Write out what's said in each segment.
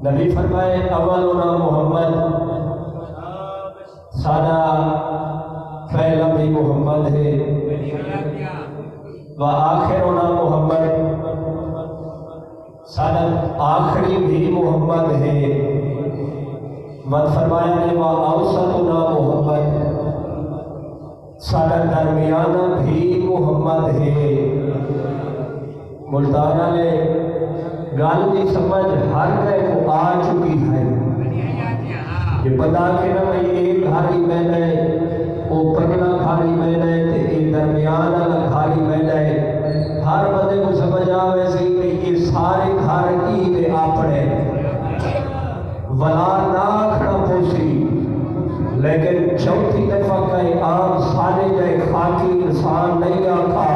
نبی فرمائے اولنا محمد، سادہ پہلا بھی محمد ہے، و آخرنا محمد، سادہ آخری بھی محمد ہے، مت فرمایا نے و اوسطنا محمد، سادہ درمیانہ بھی محمد ہے۔ ملتانہ نے گل کی سمجھ ہر کہے کو آ چکی ہے، یہ پتا کہ نہ میں ایک گھاری میں نے وہ پگلا گھاری میں نے تے ایک درمیان والا گھاری میں نے، ہر بندے کو سمجھ آوے سی کہ یہ سارے گھر کی دے اپنے ولا نہ کھڑا پوسی، لیکن چوتھی دفعہ کہیں آپ سارے جائے خاکی انسان نہیں آکھا،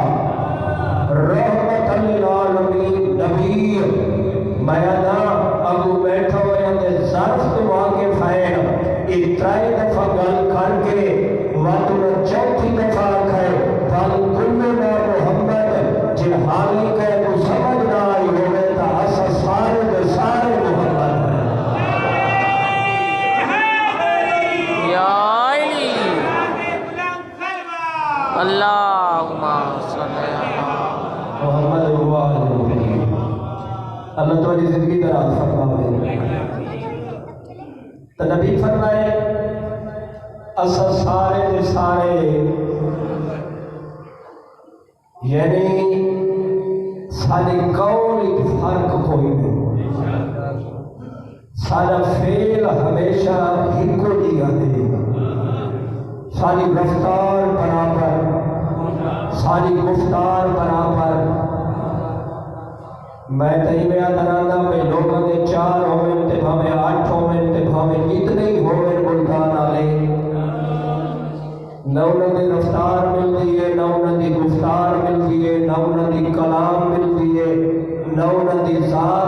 رحمت للعالمین نبی میانا ابو بیٹھا ہوئے اندھے ظرف تو واقف ہے، اترائی دفعہ گل کر کے واتونا چوتھی دفعہ کھائے بل کلنا محمد، جن حالی کہے تو سمجھ نہ آئی ہوئے تا اسا سارے دے سارے محمد اللہم صلی محمد اللہ تمہاری زندگی دراز فرمائے۔ تو نبی فرمائے اسا سارے دے سارے، یعنی سارے قول فرق کوئی نہیں، سارا فعل ہمیشہ ہی کو دیا ہے، ساری رفتار برابر، ساری گفتار برابر۔ میں تہی میں آدھرانا میں لوگوں دے 4 ہوئے تے بھامے 8 ہوئے تے بھامے اتنے ہی ہوئے ملتان آلے، نہ انہوں نے رفتار ملتی ہے، نہ انہوں نے گفتار ملتی ہے، نہ انہوں نے کلام ملتی ہے، نہ انہوں نے ذات